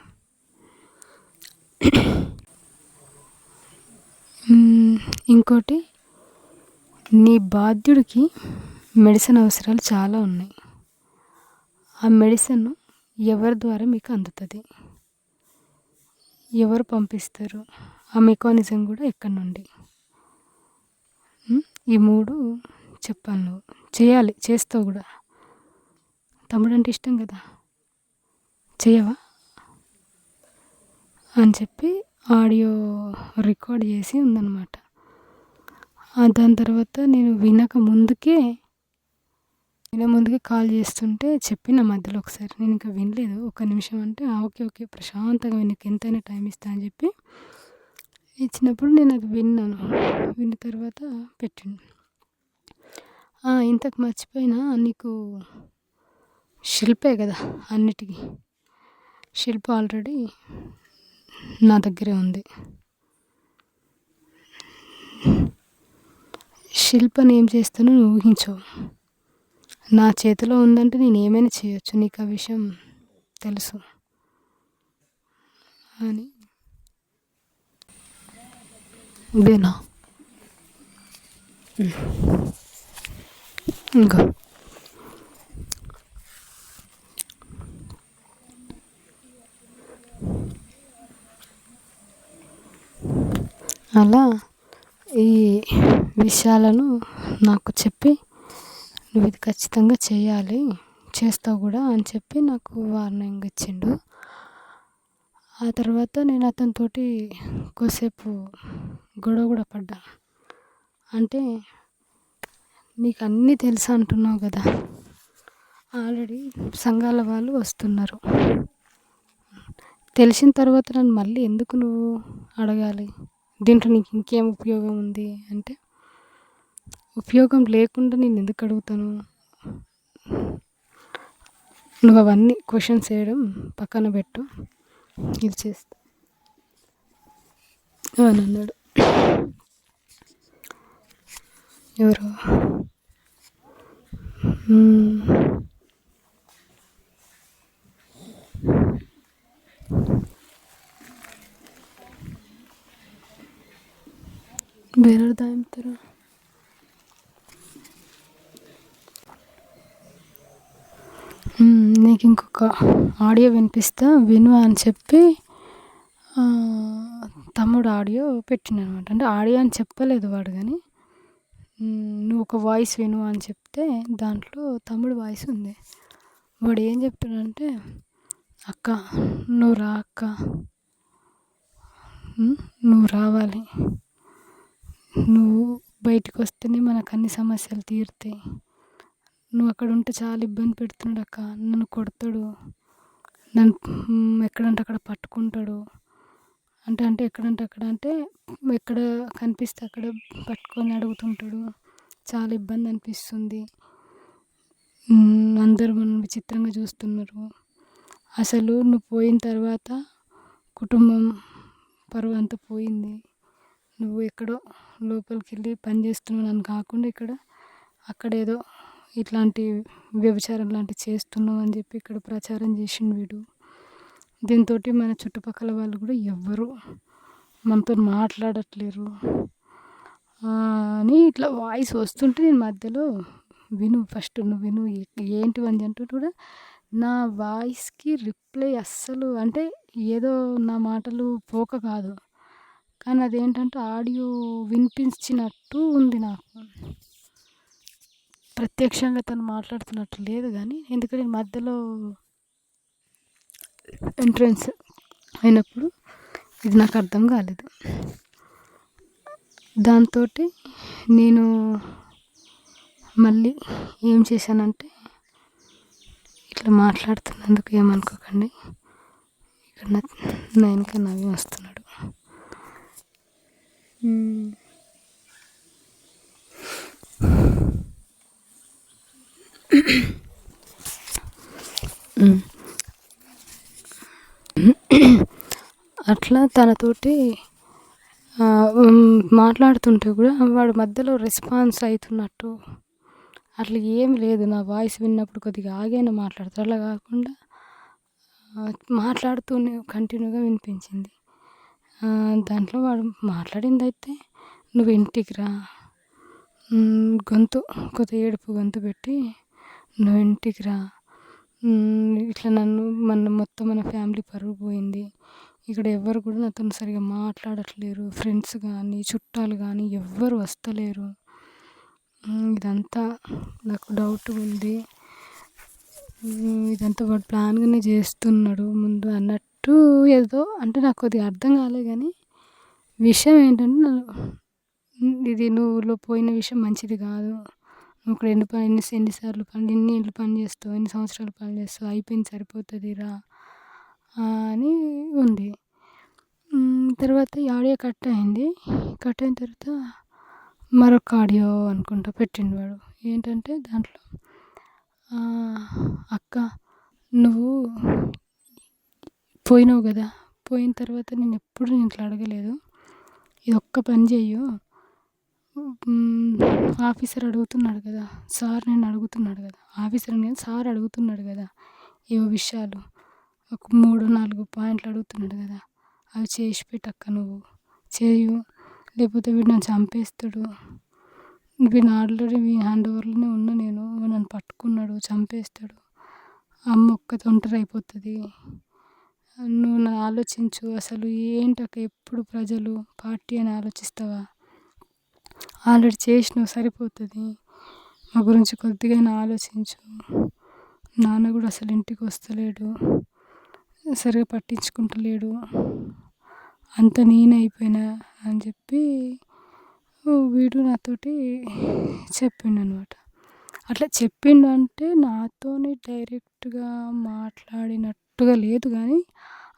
ఇంకోటి, నీ బాధ్యుడికి మెడిసిన్ అవసరాలు చాలా ఉన్నాయి. ఆ మెడిసిన్ ఎవరి ద్వారా మీకు అందుతుంది, ఎవరు పంపిస్తారు, ఆ మెకానిజం కూడా ఎక్కడి నుండి. ఈ 3 చెప్పాలి, నువ్వు చేయాలి, చేస్తావు కూడా. తమ్ముడు అంటే ఇష్టం కదా, చేయవా అని చెప్పి ఆడియో రికార్డ్ చేసి ఉందన్నమాట. దాని తర్వాత నేను ముందుకే కాల్ చేస్తుంటే చెప్పిన మధ్యలో ఒకసారి, నేను ఇంకా వినలేదు. 1 నిమిషం అంటే ఓకే ఓకే ప్రశాంతంగా నీకు ఎంతైనా టైం ఇస్తా అని చెప్పి ఇచ్చినప్పుడు నేను అది విన్నాను. విన్న తర్వాత పెట్టిండు. ఇంతకు మర్చిపోయినా, నీకు శిల్పే కదా అన్నిటికీ. శిల్ప ఆల్రెడీ నా దగ్గరే ఉంది. శిల్పని ఏం చేస్తానో నువ్వు ఊహించవు. నా చేతిలో ఉందంటే నేను ఏమైనా చేయొచ్చు, నీకు ఆ విషయం తెలుసు అని. ఇదేనా ఇంకా అలా ఈ విషయాలను నాకు చెప్పి, నువ్వు ఇది ఖచ్చితంగా చేయాలి, చేస్తావు కూడా అని చెప్పి నాకు వార్నింగ్ ఇచ్చిండు. ఆ తర్వాత నేను అతనితోటి కొద్దిసేపు గొడవ కూడా పడ్డా. అంటే నీకు అన్నీ తెలుసు అంటున్నావు కదా, ఆల్రెడీ సంఘాల వాళ్ళు వస్తున్నారు, తెలిసిన తర్వాత నన్ను మళ్ళీ ఎందుకు నువ్వు అడగాలి, దీంట్లో నీకు ఇంకేం ఉపయోగం ఉంది అంటే, ఉపయోగం లేకుండా నేను ఎందుకు అడుగుతాను, నువ్వు అవన్నీ క్వశ్చన్స్ వేయడం పక్కన పెట్టు, ఇది చేస్తా అని అన్నాడు. ఎవరు ಬೇರೆಯವ್ರು ದಾಯ್ತಾರ. నీకు ఇంకొక ఆడియో వినిపిస్తా విను అని చెప్పి తమ్ముడు ఆడియో పెట్టిండనమాట. అంటే ఆడియో అని చెప్పలేదు వాడు, కానీ నువ్వు ఒక వాయిస్ విను అని చెప్తే దాంట్లో తమ్ముడు వాయిస్ ఉంది. వాడు ఏం చెప్తున్నాడంటే, అక్క నువ్వు రా అక్క, నువ్వు రావాలి, నువ్వు బయటికి వస్తేనే మనకు అన్ని సమస్యలు తీరుతాయి, నువ్వు అక్కడ ఉంటే చాలా ఇబ్బంది పెడుతున్నాడు అక్క, నన్ను కొడతాడు, నన్ను ఎక్కడంటే అక్కడ పట్టుకుంటాడు, అంటే ఎక్కడంటే అక్కడ అంటే ఎక్కడ కనిపిస్తే అక్కడ పట్టుకొని అడుగుతుంటాడు, చాలా ఇబ్బంది అనిపిస్తుంది, అందరూ మనం విచిత్రంగా చూస్తున్నారు, అసలు నువ్వు పోయిన తర్వాత కుటుంబం పరువు అంతా పోయింది, నువ్వు ఎక్కడో లోపలికి వెళ్ళి పని చేస్తున్నావు అని కాకుండా అక్కడ ఏదో ఇట్లాంటి వ్యభిచారం లాంటివి చేస్తున్నావు అని చెప్పి ఇక్కడ ప్రచారం చేసిండు వీడు. దీంతో మన చుట్టుపక్కల వాళ్ళు కూడా ఎవ్వరు మనతో మాట్లాడట్లేరు అని ఇట్లా వాయిస్ వస్తుంటే నేను మధ్యలో ఫస్ట్ నువ్వు విను ఏంటివి అని అంటూ కూడా నా వాయిస్కి రిప్లై అస్సలు, అంటే ఏదో నా మాటలు పోక కాదు, కానీ అదేంటంటే ఆడియో వినిపించినట్టు ఉంది నాకు, ప్రత్యక్షంగా తను మాట్లాడుతున్నట్టు లేదు. కానీ ఎందుకంటే మధ్యలో ఎంట్రన్స్ అయినప్పుడు ఇది నాకు అర్థం కాలేదు. దాంతో నేను మళ్ళీ ఏం చేశానంటే, ఇట్లా మాట్లాడుతున్నందుకు ఏమనుకోకండి, ఇక్కడ నా వెనక నవ్వి వస్తున్నాడు. అట్లా తనతోటి మాట్లాడుతుంటే కూడా వాడు మధ్యలో రెస్పాన్స్ అవుతున్నట్టు అట్లా ఏం లేదు. నా వాయిస్ విన్నప్పుడు కొద్దిగా ఆగైనా మాట్లాడతారు, అలా కాకుండా మాట్లాడుతూనే కంటిన్యూగా వినిపించింది. దాంట్లో వాడు మాట్లాడింది అయితే, నువ్వు ఇంటికి రా, కొద్దిగా ఏడుపు గొంతు పెట్టి, నువ్వు ఇంటికి రా, ఇట్లా మొత్తం మన ఫ్యామిలీ పరువు పోయింది. ఇక్కడ ఎవ్వరు కూడా నాతోని సరిగ్గా మాట్లాడట్లేరు. ఫ్రెండ్స్ గానీ, చుట్టాలు గానీ ఎవ్వరు వస్తలేరు. ఇదంతా నాకు డౌట్‌గుంది. ఇదంతా వాడు ప్లాన్‌గానే చేస్తున్నాడు ముందు అన్నట్టు ఏదో అంటే నాకు కొద్దిగా అర్థం కాలే గానీ, విషయం ఏంటంటే ఇది నువ్వు పోయిన విషయం మంచిది కాదు. నువ్వు ఇక్కడ ఎన్ని ఏళ్ళు పని చేస్తావు, ఎన్ని సంవత్సరాలు పని చేస్తావు, అయిపోయింది సరిపోతదిరా అని ఉంది. తర్వాత ఈ ఆడియో కట్ అయింది. కట్ అయిన తర్వాత మరొక ఆడియో అనుకుంటా పెట్టిండు వాడు. ఏంటంటే దాంట్లో అక్క నువ్వు పోయినావు కదా, పోయిన తర్వాత నేనెప్పుడు ఇట్లా అడగలేదు. ఇది ఒక్క పని చెయ్యు. ఆఫీసర్ అడుగుతున్నాడు కదా, సార్ నన్ను అడుగుతున్నాడు కదా, ఆఫీసర్ అని కాదు సార్ అడుగుతున్నాడు కదా, ఏవో విషయాలు ఒక 3-4 పాయింట్లు అడుగుతున్నాడు కదా, అవి చేసి పెట్టక్క నువ్వు. చేయు, లేకపోతే వీడు నన్ను చంపేస్తాడు. వీడిని ఆల్రెడీ హ్యాండ్ ఓవర్లోనే ఉన్నా నేను, నన్ను పట్టుకున్నాడు చంపేస్తాడు. అమ్మ ఒక్కతి ఒంటరి అయిపోతుంది. నువ్వు ఆలోచించు. అసలు ఏంటక్క ఎప్పుడు ప్రజలు పార్టీ అని ఆలోచిస్తావా? ఆల్రెడీ చేసినావు సరిపోతుంది. మా గురించి కొద్దిగైనా ఆలోచించు. నాన్న కూడా అసలు ఇంటికి వస్తలేడు, సరిగ్గా పట్టించుకుంటలేడు. అంతా నేనే అయిపోయినా అని చెప్పి వీడు నాతోటి చెప్పిండనమాట. అట్లా చెప్పిండు అంటే నాతోని డైరెక్ట్‌గా మాట్లాడినట్టుగా లేదు కానీ,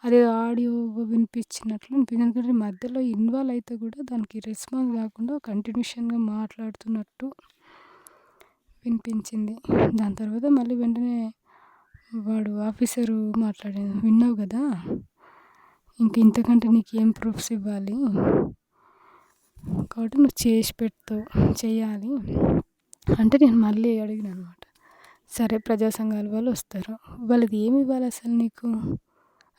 అదే ఆడియో వినిపించినట్లు అనిపించింది. ఎందుకంటే మధ్యలో ఇన్వాల్వ్ అయితే కూడా దానికి రెస్పాన్స్ కాకుండా కంటిన్యూషన్‌గా మాట్లాడుతున్నట్టు వినిపించింది. దాని తర్వాత మళ్ళీ వెంటనే వాడు ఆఫీసరు మాట్లాడాడు. విన్నావు కదా, ఇంతకంటే నీకేం ప్రూఫ్స్ ఇవ్వాలి, కాబట్టి నువ్వు చేసి పెడతావు, చెయ్యాలి అంటే నేను మళ్ళీ అడిగినానమాట. సరే ప్రజా సంఘాల వాళ్ళు వస్తారు, వాళ్ళది ఏమి ఇవ్వాలి అసలు నీకు?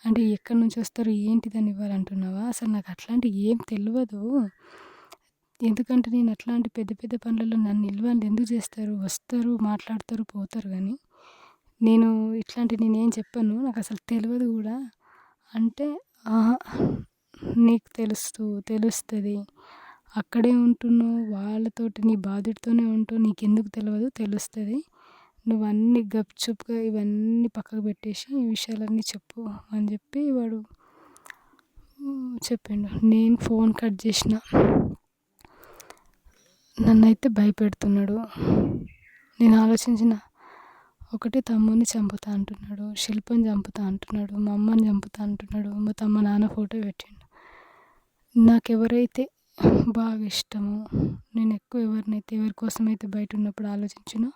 అంటే ఎక్కడి నుంచి వస్తారు, ఏంటిదని ఇవ్వాలంటున్నావా? అసలు నాకు అట్లాంటివి ఏం తెలియదు. ఎందుకంటే నేను అట్లాంటి పెద్ద పెద్ద పనులలో నన్ను నిల్వలు ఎందుకు చేస్తారు? వస్తారు, మాట్లాడతారు, పోతారు. కానీ నేనేం చెప్పను, నాకు అసలు తెలియదు కూడా అంటే, నీకు తెలుస్తుంది, అక్కడే ఉంటున్నావు, వాళ్ళతోటి నీ బాధ్యతతోనే ఉంటావు, నీకెందుకు తెలియదు, తెలుస్తుంది. నువ్వు అన్నీ గప్చుప్గా ఇవన్నీ పక్కకు పెట్టేసి ఈ విషయాలన్నీ చెప్పు అని చెప్పి వాడు చెప్పిండు. నేను ఫోన్ కట్ చేసిన. నన్నైతే భయపెడుతున్నాడు. నేను ఆలోచించిన, ఒకటి తమ్ముడిని చంపుతా అంటున్నాడు, శిల్పని చంపుతా అంటున్నాడు, మా అమ్మని చంపుతా అంటున్నాడు, మా నాన్న ఫోటో పెట్టిండు. నాకెవరైతే బాగా ఇష్టమో, నేను ఎక్కువ ఎవరి కోసమైతే బయట ఉన్నప్పుడు ఆలోచించినో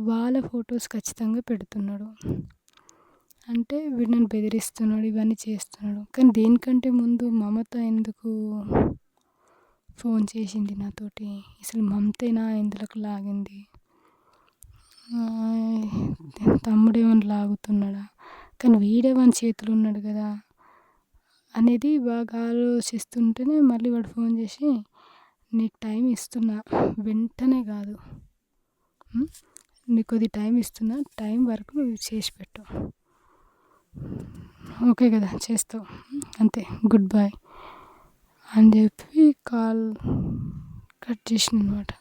వాళ్ళ ఫొటోస్ ఖచ్చితంగా పెడుతున్నాడు. అంటే వీడు నన్ను బెదిరిస్తున్నాడు, ఇవన్నీ చేస్తున్నాడు. కానీ దేనికంటే ముందు మమత ఎందుకు ఫోన్ చేసింది నాతోటి? అసలు మమతేనా ఇందులోకి లాగింది? తమ్ముడేమన్నా లాగుతున్నాడా? కానీ వీడే వాని చేతులు ఉన్నాడు కదా అనేది బాగా ఆలోచిస్తుంటేనే మళ్ళీ వాడు ఫోన్ చేసి, నీకు టైం ఇస్తున్నా, వెంటనే కాదు, నీకు కొద్ది టైం ఇస్తున్నా, టైం వరకు నువ్వు చేసి పెట్టు, ఓకే కదా, చేస్తావు అంతే, గుడ్ బాయ్ అని చెప్పి కాల్ కట్ చేసిన అనమాట.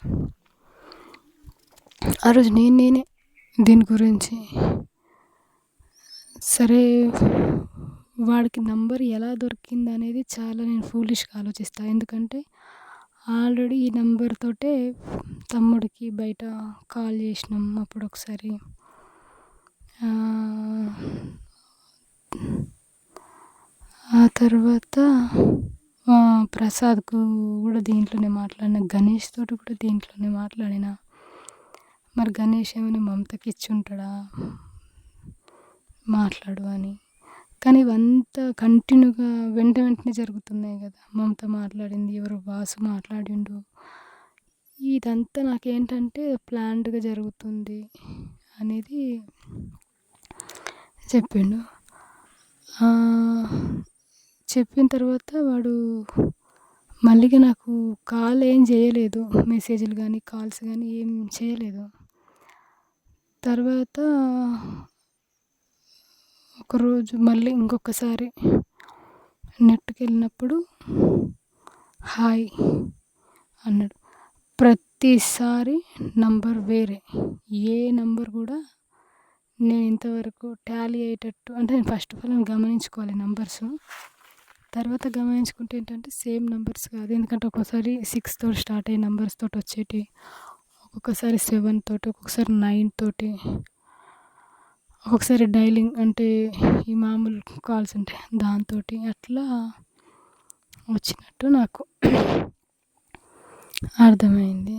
ఆ రోజు నేనే దీని గురించి సరే వాడికి నంబర్ ఎలా దొరికింది అనేది చాలా నేను ఫూలిష్గా ఆలోచిస్తాను. ఎందుకంటే ఆల్రెడీ ఈ నెంబర్ తోటే తమ్ముడికి బయట కాల్ చేసినాం అప్పుడు ఒకసారి. ఆ తర్వాత ప్రసాద్కు కూడా దీంట్లోనే మాట్లాడిన, గణేష్ తోటి కూడా దీంట్లోనే మాట్లాడిన. మరి గణేష్ ఏమైనా మమతకి ఇచ్చి ఉంటాడా మాట్లాడు అని. కానీ ఇవంతా కంటిన్యూగా వెంటనే జరుగుతున్నాయి కదా. మమత మాట్లాడింది, ఎవరో వాసు మాట్లాడిండు, ఇదంతా నాకేంటంటే ప్లాన్డ్గా జరుగుతుంది అనేది చెప్పిండు. చెప్పిన తర్వాత వాడు మళ్ళీగా నాకు కాల్ ఏం చేయలేదు, మెసేజ్లు కానీ కాల్స్ కానీ ఏం చేయలేదు. తర్వాత ఒకరోజు మళ్ళీ ఇంకొకసారి నెట్కి వెళ్ళినప్పుడు హాయ్ అన్నాడు. ప్రతిసారి నంబర్ వేరే, ఏ నంబర్ కూడా నేను ఇంతవరకు టాలీ అయ్యేటట్టు, అంటే నేను ఫస్ట్ ఆఫ్ ఆల్ నేను గమనించుకోవాలి నంబర్స్. తర్వాత గమనించుకుంటే ఏంటంటే సేమ్ నంబర్స్ కాదు. ఎందుకంటే ఒక్కోసారి 6 తోటి స్టార్ట్ అయ్యే నంబర్స్ తోటి వచ్చేటి, ఒక్కొక్కసారి 7 తోటి, ఒక్కొక్కసారి 9 తోటి, ఒక్కొక్కసారి డైలింగ్ అంటే ఈ మామూలు కాల్స్ ఉంటాయి దాంతో అట్లా వచ్చినట్టు నాకు అర్థమైంది.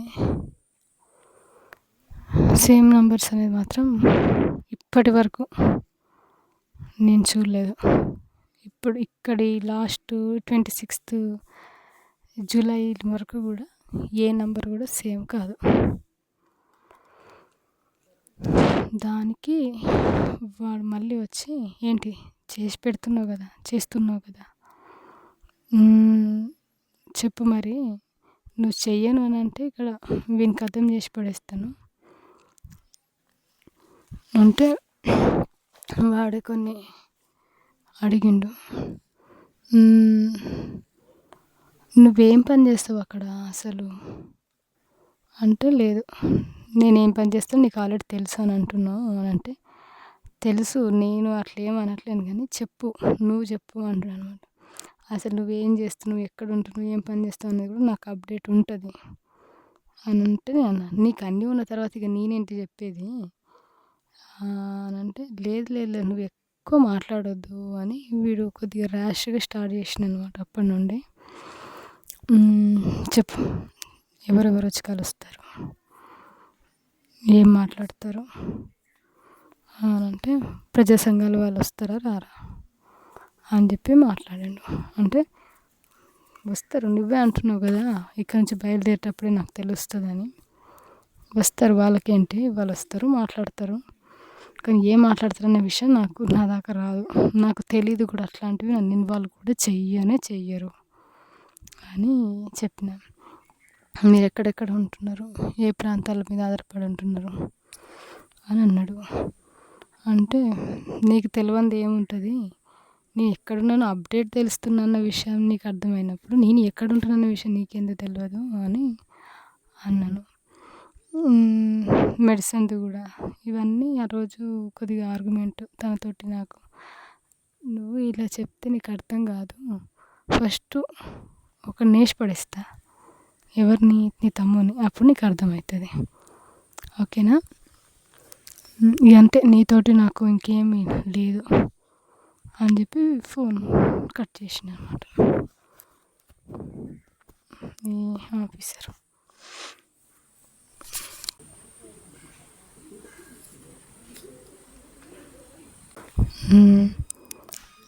సేమ్ నంబర్స్ అనేది మాత్రం ఇప్పటి వరకు నేను చూడలేదు. ఇప్పుడు ఇక్కడి లాస్ట్ 26th జూలై వరకు కూడా ఏ నంబర్ కూడా సేమ్ కాదు. దానికి వాడు మళ్ళీ వచ్చి ఏంటి చేస్తున్నావు కదా చెప్పు మరి, నువ్వు చెయ్యను అని అంటే ఇక్కడ వీనికి అర్థం చేసి పడేస్తాను అంటే వాడే కొన్ని అడిగిండు. నువ్వేం పని చేస్తావు అక్కడ అసలు అంటే, లేదు నేనేం పని చేస్తాను నీకు ఆల్రెడీ తెలుసు అని అంటున్నావు అని అంటే, తెలుసు నేను అట్లేం అనట్లేను కానీ నువ్వు చెప్పు అంటాడు అనమాట. అసలు నువ్వేం చేస్తున్నావు, ఎక్కడ ఉంటున్నావు, ఏం పని చేస్తావు అనేది కూడా నాకు అప్డేట్ ఉంటుంది అని అంటే, నేను అన్నా నీకు అన్నీ ఉన్న తర్వాత ఇక నేనేంటి చెప్పేది అని అంటే, లేదు నువ్వు ఎక్కువ మాట్లాడొద్దు అని వీడు కొద్దిగా ర్యాష్గా స్టార్ట్ చేసిన అనమాట. అప్పటి నుండి చెప్పు, ఎవరెవరు వచ్చి కలుస్తారు, ఏం మాట్లాడతారు అని అంటే, ప్రజా సంఘాల వాళ్ళు వస్తారా రారా అని చెప్పి మాట్లాడాడు. అంటే వస్తారు, నువ్వే అంటున్నావు కదా ఇక్కడ నుంచి బయలుదేరేటప్పుడే నాకు తెలుస్తుందని. వస్తారు, వాళ్ళకేంటి, వాళ్ళు వస్తారు మాట్లాడతారు, కానీ ఏం మాట్లాడతారు అనే విషయం నా దాకా రాదు, నాకు తెలీదు కూడా. అట్లాంటివి నన్ను ఇన్వాల్వ్ కూడా చెయ్యరు అని చెప్పిన. మీరు ఎక్కడెక్కడ ఉంటున్నారు, ఏ ప్రాంతాల మీద ఆధారపడి ఉంటున్నారు అని అన్నాడు. అంటే నీకు తెలియంది ఏముంటుంది, నేను ఎక్కడున్నానో అప్డేట్ తెలుస్తున్నా విషయం నీకు అర్థమైనప్పుడు నేను ఎక్కడుంటున్న విషయం నీకెందుకు తెలియదు అని అన్నాను. మెడిసిన్ది కూడా ఇవన్నీ ఆ రోజు కొద్దిగా ఆర్గ్యుమెంట్ తనతోటి నాకు. నువ్వు ఇలా చెప్తే నీకు అర్థం కాదు, ఫస్ట్ ఒక నేష్ పడేస్తా, ఎవరిని, నీ తమ్ముని, అప్పుడు నీకు అర్థమవుతుంది, ఓకేనా, అంతే, నీతోటి నాకు ఇంకేమీ లేదు అని చెప్పి ఫోన్ కట్ చేసిన అనమాట ఈ ఆఫీసర్.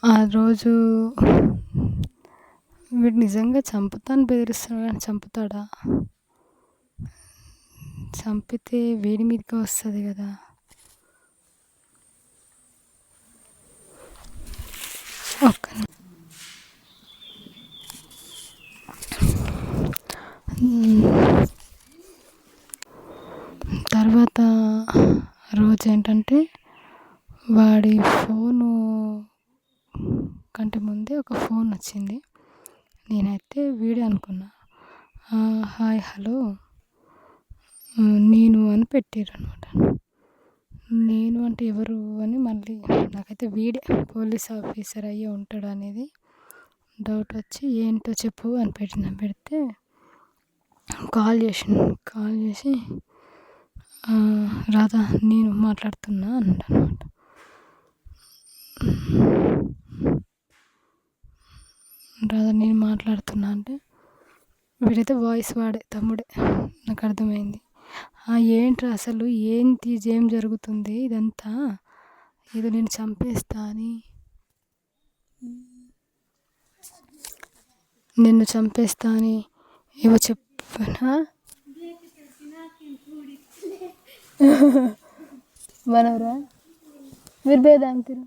ఆ రోజు వీడు నిజంగా చంపుతాను బెదిరిస్తున్నాడు, కానీ చంపుతాడా? చంపితే వీడి మీదకి వస్తుంది కదా. తర్వాత రోజు ఏంటంటే వాడి ఫోను కంటే ముందే ఒక ఫోన్ వచ్చింది. నేనైతే వీడియో అనుకున్నా. హాయ్ హలో నేను అని పెట్టారు అనమాట. నేను అంటే ఎవరు అని మళ్ళీ నాకైతే వీడే పోలీస్ ఆఫీసర్ అయ్యే ఉంటాడు అనేది డౌట్ వచ్చి ఏంటో చెప్పు అని పెడితే కాల్ చేసి రాధా నేను మాట్లాడుతున్నా అన్నాడు అనమాట. రాధా నేను మాట్లాడుతున్నా అంటే వీడైతే వాయిస్ వాడే తమ్ముడే, నాకు అర్థమైంది. ఏంట్రా అసలు ఏంటి, ఏం జరుగుతుంది ఇదంతా, ఏదో నేను చంపేస్తా అని, నిన్ను చంపేస్తా అని ఏవో చెప్పనా మనవరా మీరు బేదాంతిరు